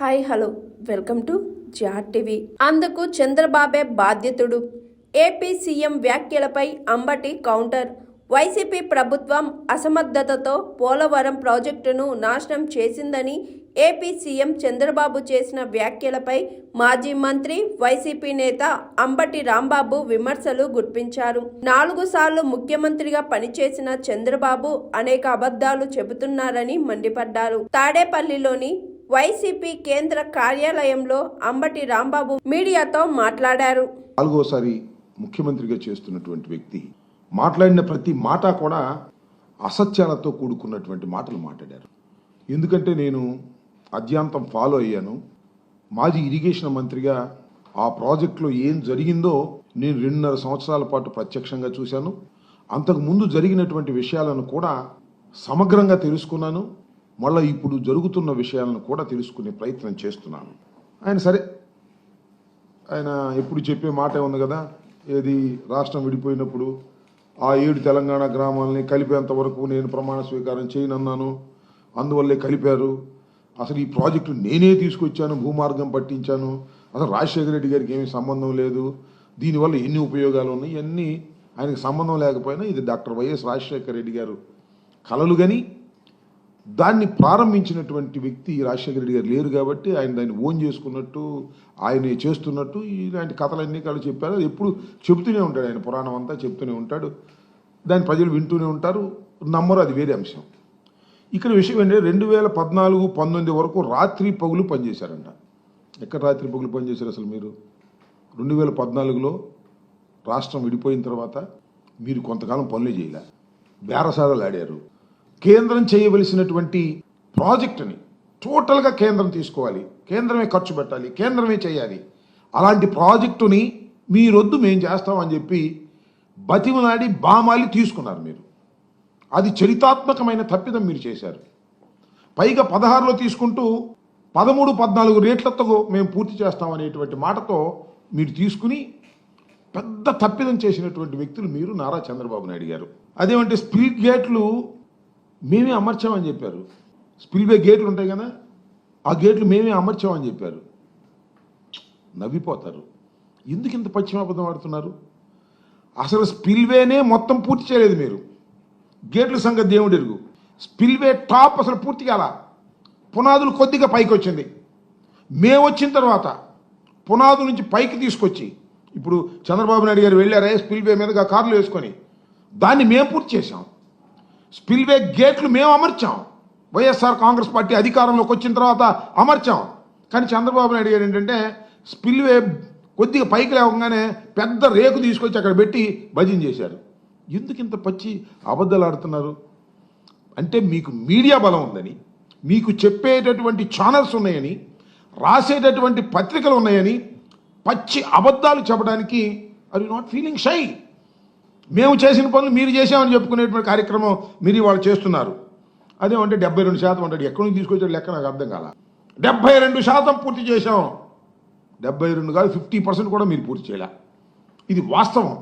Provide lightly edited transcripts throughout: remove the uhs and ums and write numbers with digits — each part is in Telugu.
హాయ్ హలో వెల్కమ్ టు జాట్ టీవీ. అందుకు చంద్రబాబే బాధ్యతుడు. ఏపీ సీఎం వ్యాఖ్యలపై అంబటి కౌంటర్. వైసీపీ ప్రభుత్వం అసమర్థతతో పోలవరం ప్రాజెక్టును నాశనం చేసిందని ఏపీ సీఎం చంద్రబాబు చేసిన వ్యాఖ్యలపై మాజీ మంత్రి వైసీపీ నేత అంబటి రాంబాబు విమర్శలు గుప్పించారు. 4 సార్లు ముఖ్యమంత్రిగా పనిచేసిన చంద్రబాబు అనేక అబద్ధాలు చెబుతున్నారని మండిపడ్డారు. తాడేపల్లిలోని వైసీపీ కేంద్ర కార్యాలయంలో అంబటి రాంబాబు మీడియాతో మాట్లాడారు. 4సారి ముఖ్యమంత్రిగా చేస్తున్నటువంటి వ్యక్తి మాట్లాడిన ప్రతి మాట కూడా అసత్యాలతో కూడుకున్నటువంటి మాటలు మాట్లాడారు. ఎందుకంటే నేను అద్యాంతం ఫాలో అయ్యాను. మాజీ ఇరిగేషన్ మంత్రిగా ఆ ప్రాజెక్టులో ఏం జరిగిందో నేను 2.5 సంవత్సరాల పాటు ప్రత్యక్షంగా చూశాను. అంతకు ముందు జరిగినటువంటి విషయాలను కూడా సమగ్రంగా తెలుసుకున్నాను. మళ్ళీ ఇప్పుడు జరుగుతున్న విషయాలను కూడా తెలుసుకునే ప్రయత్నం చేస్తున్నాను. ఆయన ఎప్పుడు చెప్పే మాట ఉంది కదా, ఏది రాష్ట్రం విడిపోయినప్పుడు ఆ 7 తెలంగాణ గ్రామాలని కలిపేంత వరకు నేను ప్రమాణ స్వీకారం చేయనన్నాను, అందువల్లే కలిపారు, అసలు ఈ ప్రాజెక్టు నేనే తీసుకొచ్చాను, భూమార్గం పట్టించాను, అసలు రాజశేఖర రెడ్డి గారికి ఏమీ సంబంధం లేదు, దీనివల్ల ఎన్ని ఉపయోగాలు ఉన్నాయి, ఇవన్నీ ఆయనకు సంబంధం లేకపోయినా ఇది డాక్టర్ వైఎస్ రాజశేఖర రెడ్డి గారు కలలు గని దాన్ని ప్రారంభించినటువంటి వ్యక్తి రాజశేఖర రెడ్డి గారు లేరు కాబట్టి ఆయన దాన్ని ఓన్ చేసుకున్నట్టు, ఆయన చేస్తున్నట్టు ఇలాంటి కథలన్నీ కాళ్ళు చెప్పారు. అది ఎప్పుడు చెబుతూనే ఉంటాడు, ఆయన పురాణం అంతా చెప్తూనే ఉంటాడు, దాన్ని ప్రజలు వింటూనే ఉంటారు, నమ్మరు, అది వేరే అంశం. ఇక్కడ విషయం ఏంటంటే 2014-19 వరకు రాత్రి పగులు పనిచేశారంట. ఎక్కడ రాత్రి పగులు పనిచేశారు అసలు మీరు? 2014లో రాష్ట్రం విడిపోయిన తర్వాత మీరు కొంతకాలం పనులు చేయలే, బేరసారాలు ఆడారు. కేంద్రం చేయవలసినటువంటి ప్రాజెక్టుని టోటల్గా కేంద్రం తీసుకోవాలి, కేంద్రమే ఖర్చు పెట్టాలి, కేంద్రమే చేయాలి, అలాంటి ప్రాజెక్టుని మీరొద్దు మేము చేస్తామని చెప్పి బతిమలాడి బామాలి తీసుకున్నారు మీరు. అది చరితాత్మకమైన తప్పిదం మీరు చేశారు. పైగా 16లో తీసుకుంటూ 13-14 రేట్లతో మేము పూర్తి చేస్తామనేటువంటి మాటతో మీరు తీసుకుని పెద్ద తప్పిదం చేసినటువంటి వ్యక్తులు మీరు, నారా చంద్రబాబు నాయుడు గారు. అదేమంటే స్పిల్ గేట్లు మేమే అమర్చామని చెప్పారు. స్పిల్వే గేట్లు ఉంటాయి కదా, ఆ గేట్లు మేమే అమర్చామని చెప్పారు. నవ్విపోతారు. ఎందుకు ఇంత పశ్చిమాబద్ధం ఆడుతున్నారు? అసలు స్పిల్వేనే మొత్తం పూర్తి చేయలేదు మీరు. గేట్ల సంగతి దేవుడు ఎరుగు. స్పిల్వే టాప్ అసలు పూర్తి కాల, పునాదులు కొద్దిగా పైకి వచ్చింది. మేము వచ్చిన తర్వాత పునాదుల నుంచి పైకి తీసుకొచ్చి ఇప్పుడు చంద్రబాబు నాయుడు గారు వెళ్ళారే స్పిల్వే మీదుగా కార్లు వేసుకొని, దాన్ని మేము పూర్తి చేశాం. స్పిల్వే గేట్లు మేము అమర్చాం. వైఎస్ఆర్ కాంగ్రెస్ పార్టీ అధికారంలోకి వచ్చిన తర్వాత అమర్చాం. కానీ చంద్రబాబు నాయుడు గారు ఏంటంటే స్పిల్వే కొద్దిగా పైకి లేవగానే పెద్ద రేకు తీసుకొచ్చి అక్కడ పెట్టి భజన చేశారు. ఎందుకు ఇంత పచ్చి అబద్ధాలు ఆడుతున్నారు? అంటే మీకు మీడియా బలం ఉందని, మీకు చెప్పేటటువంటి ఛానల్స్ ఉన్నాయని, రాసేటటువంటి పత్రికలు ఉన్నాయని పచ్చి అబద్ధాలు చెప్పడానికి are you not feeling shy? మేము చేసిన పనులు మీరు చేసామని చెప్పుకునేటువంటి కార్యక్రమం మీరు ఇవాళ చేస్తున్నారు. అదేమంటే 72% ఉంటాడు. ఎక్కడి నుంచి తీసుకొచ్చాడు లెక్క నాకు అర్థం కాల. 72% పూర్తి చేశాం. 72 కాదు, 50% కూడా మీరు పూర్తి చేయలే. ఇది వాస్తవం.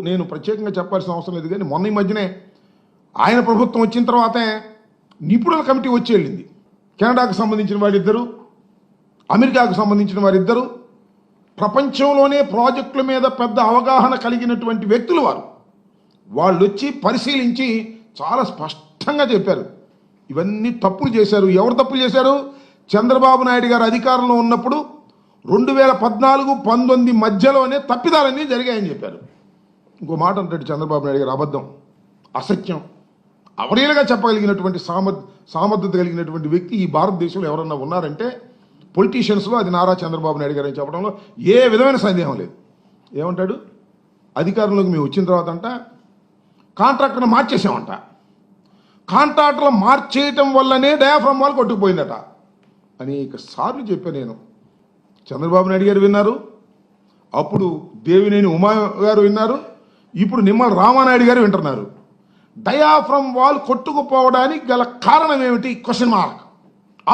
నేను ప్రత్యేకంగా చెప్పాల్సిన అవసరం లేదు. కానీ మొన్న ఈ మధ్యనే ఆయన ప్రభుత్వం వచ్చిన తర్వాతే నిపుణుల కమిటీ వచ్చి వెళ్ళింది. కెనడాకు సంబంధించిన వారిద్దరు, అమెరికాకు సంబంధించిన వారిద్దరు, ప్రపంచంలోనే ప్రాజెక్టుల మీద పెద్ద అవగాహన కలిగినటువంటి వ్యక్తులు వాళ్ళు వచ్చి పరిశీలించి చాలా స్పష్టంగా చెప్పారు ఇవన్నీ తప్పులు చేశారు. ఎవరు తప్పులు చేశారు? చంద్రబాబు నాయుడు గారు అధికారంలో ఉన్నప్పుడు 2014-19 మధ్యలోనే తప్పిదాలన్నీ జరిగాయని చెప్పారు. ఇంకో మాట అంటాడు చంద్రబాబు నాయుడు గారు, అబద్ధం, అసత్యం, అవలీలగా చెప్పగలిగినటువంటి సామర్థ్యత కలిగినటువంటి వ్యక్తి ఈ భారతదేశంలో ఎవరన్నా ఉన్నారంటే పొలిటీషియన్స్లో అది నారా చంద్రబాబు నాయుడు గారు అని చెప్పడంలో ఏ విధమైన సందేహం లేదు. ఏమంటాడు? అధికారంలోకి మేము వచ్చిన తర్వాత అంట కాంట్రాక్టర్ని మార్చేసామంట, కాంట్రాక్టర్లు మార్చేయటం వల్లనే డయాఫ్రమ్ వాల్ కొట్టుకుపోయిందట అనేక సార్లు చెప్పాను నేను. చంద్రబాబు నాయుడు గారు విన్నారు, అప్పుడు దేవినేని ఉమా గారు విన్నారు, ఇప్పుడు నిమ్మల రామానాయుడు గారు వింటున్నారు. డయాఫ్రమ్ వాల్ కొట్టుకుపోవడానికి గల కారణం ఏమిటి? Question mark.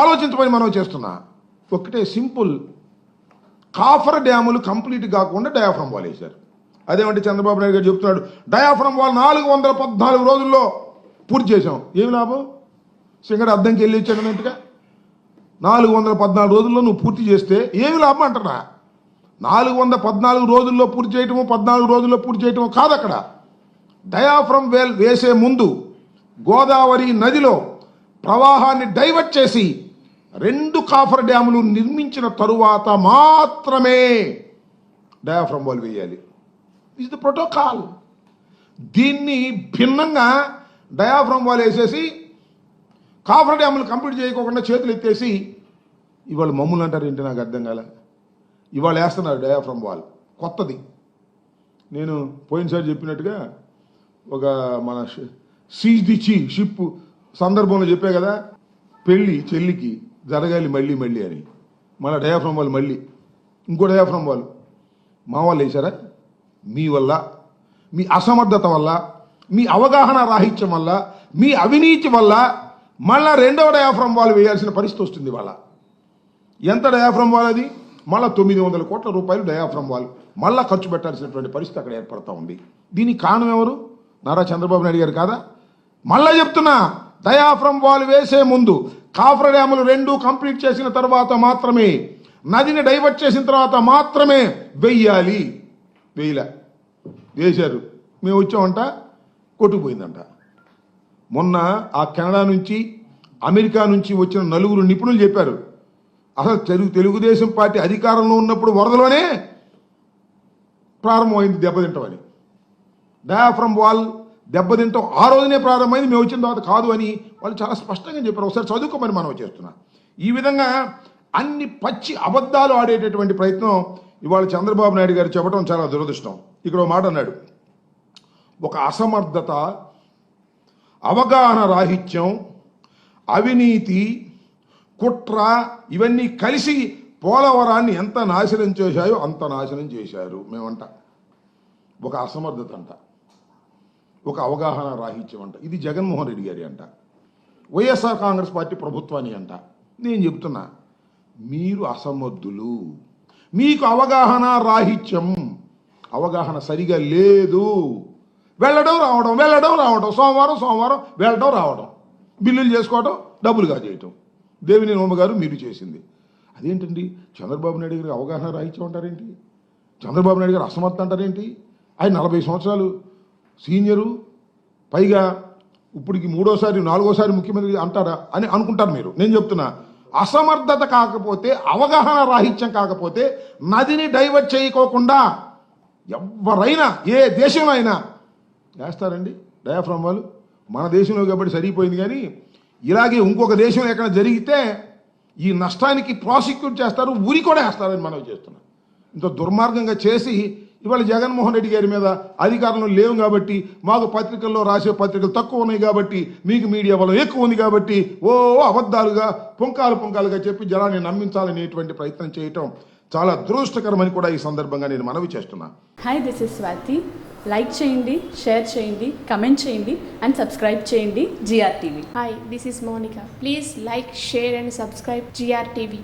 ఆలోచించమని మనం చేస్తున్నా. ఒకటే సింపుల్, కాఫర్ డ్యాములు కంప్లీట్ కాకుండా డయాఫ్రమ్ వాల్ వేశారు. అదేమంటే చంద్రబాబు నాయుడు గారు చెప్తున్నాడు డయాఫ్రమ్ వాల్ 414 రోజుల్లో పూర్తి చేశాం. ఏమి లాభం? సింగర్ అద్దంకి వెళ్ళి ఇచ్చాడన్నట్టుగా 414 రోజుల్లో నువ్వు పూర్తి చేస్తే ఏమి లాభం అంటారా? 414 రోజుల్లో పూర్తి చేయటము, 14 రోజుల్లో పూర్తి చేయటము కాదు. అక్కడ డయాఫ్రమ్ వెల్ వేసే ముందు గోదావరి నదిలో ప్రవాహాన్ని డైవర్ట్ చేసి 2 కాఫర్ డ్యాములు నిర్మించిన తరువాత మాత్రమే డయాఫ్రమ్ వాల్ వేయాలి. Is the protocol. దీన్ని భిన్నంగా డయాఫ్రమ్ వాల్ వేసేసి కాఫర్ డ్యాములు కంప్లీట్ చేయకోకుండా చేతులు ఎత్తేసి ఇవాళ మమ్మల్ని అంటారు ఏంటి? నాకు అర్థం కాలే. ఇవాళ వేస్తున్నారు డయాఫ్రమ్ వాల్ కొత్తది. నేను పోయినసారి చెప్పినట్టుగా ఒక మన సీజ్ ది షిప్ సందర్భంలో చెప్పే కదా, పెళ్ళి చెల్లికి జరగాలి మళ్ళీ మళ్ళీ అని. మళ్ళీ డయాఫ్రమ్ వాల్ మళ్ళీ ఇంకో డయాఫ్రమ్ వాల్ మా వాళ్ళు వేశారా? మీ వల్ల, మీ అసమర్థత వల్ల, మీ అవగాహన రాహిత్యం వల్ల, మీ అవినీతి వల్ల మళ్ళా 2వ డయాఫ్రమ్ వాల్ వేయాల్సిన పరిస్థితి వస్తుంది. వాళ్ళ ఎంత డయాఫ్రమ్ వాల్ అది? మళ్ళీ 900 కోట్ల రూపాయలు డయాఫ్రమ్ వాల్ మళ్ళా ఖర్చు పెట్టాల్సినటువంటి పరిస్థితి అక్కడ ఏర్పడతా ఉంది. దీనికి కారణం ఎవరు? నారా చంద్రబాబు నాయుడు గారు కాదా? మళ్ళా చెప్తున్నా, డయాఫ్రమ్ వాల్ వేసే ముందు కాఫర్ డ్యాములు 2 కంప్లీట్ చేసిన తర్వాత మాత్రమే, నదిని డైవర్ట్ చేసిన తర్వాత మాత్రమే వెయ్యాలి. వేయలే, వేశారు. మేము వచ్చామంట, కొట్టుకుపోయిందంట. మొన్న ఆ కెనడా నుంచి, అమెరికా నుంచి వచ్చిన 4 నిపుణులు చెప్పారు, అసలు తెలుగుదేశం పార్టీ అధికారంలో ఉన్నప్పుడు వరదలోనే ప్రారంభమైంది దెబ్బతింటామని. డయాఫ్రమ్ వాల్ దెబ్బతింటాం ఆ రోజునే ప్రారంభమైంది, మేము వచ్చిన తర్వాత కాదు అని వాళ్ళు చాలా స్పష్టంగా చెప్పారు. ఒకసారి చదువుకోమని మనం చేస్తున్నాం. ఈ విధంగా అన్ని పచ్చి అబద్ధాలు ఆడేటటువంటి ప్రయత్నం ఇవాళ చంద్రబాబు నాయుడు గారు చెప్పడం చాలా దురదృష్టం. ఇక్కడ ఒక మాట అన్నాడు, ఒక అసమర్థత, అవగాహన రాహిత్యం, అవినీతి, కుట్ర ఇవన్నీ కలిసి పోలవరాన్ని ఎంత నాశనం చేశాయో అంత నాశనం చేశారు. మేమంట ఒక అసమర్థత అంట, ఒక అవగాహన రాహిత్యం అంట. ఇది జగన్మోహన్ రెడ్డి గారి అంట, వైఎస్ఆర్ కాంగ్రెస్ పార్టీ ప్రభుత్వాన్ని అంట. నేను చెప్తున్నా, మీరు అసమర్థులు, మీకు అవగాహన రాహిత్యం, అవగాహన సరిగా లేదు. వెళ్ళడం రావడం, సోమవారం వెళ్ళడం రావడం, బిల్లులు చేసుకోవడం, డబ్బులుగా చేయటం. దేవినేని ఉమ గారు మీరు చేసింది అదేంటండి? చంద్రబాబు నాయుడు గారికి అవగాహన రాహిత్యం అంటారేంటి? చంద్రబాబు నాయుడు గారు అసమర్థత అంటారేంటి? ఆయన 40 సంవత్సరాలు సీనియరు, పైగా ఇప్పటికి 3వ సారి 4వ సారి ముఖ్యమంత్రి అంటారా అని అనుకుంటారు మీరు. నేను చెప్తున్నా, అసమర్థత కాకపోతే, అవగాహన రాహిత్యం కాకపోతే నదిని డైవర్ట్ చేయకోకుండా ఎవరైనా ఏ దేశంలో అయినా వేస్తారండి డయాఫ్రమ్ వాల్? మన దేశంలో కాబట్టి సరిపోయింది, కానీ ఇలాగే ఇంకొక దేశంలో ఎక్కడ జరిగితే ఈ నష్టానికి ప్రాసిక్యూట్ చేస్తారు, ఉరి కూడా వేస్తారని మనం చేస్తున్నాం. ఇంత దుర్మార్గంగా చేసి ఇవాళ జగన్మోహన్ రెడ్డి గారి మీద అధికారంలో లేవు కాబట్టి, మాకు పత్రికల్లో రాసే పత్రికలు తక్కువ ఉన్నాయి కాబట్టి, మీకు మీడియా బలం ఎక్కువ ఉంది కాబట్టి అబద్ధాలుగా పుంకాలుగా చెప్పి జనాన్ని నమ్మించాలనేటువంటి ప్రయత్నం చేయటం చాలా దురదృష్టకరమని కూడా ఈ సందర్భంగా నేను మనవి చేస్తున్నా. Hi, this is Swathi. Like చేయండి, షేర్ చేయండి, కమెంట్ చేయండి అండ్ సబ్స్క్రైబ్ చేయండి GR TV. Hi, this is Monica. Please like, share and subscribe GR TV.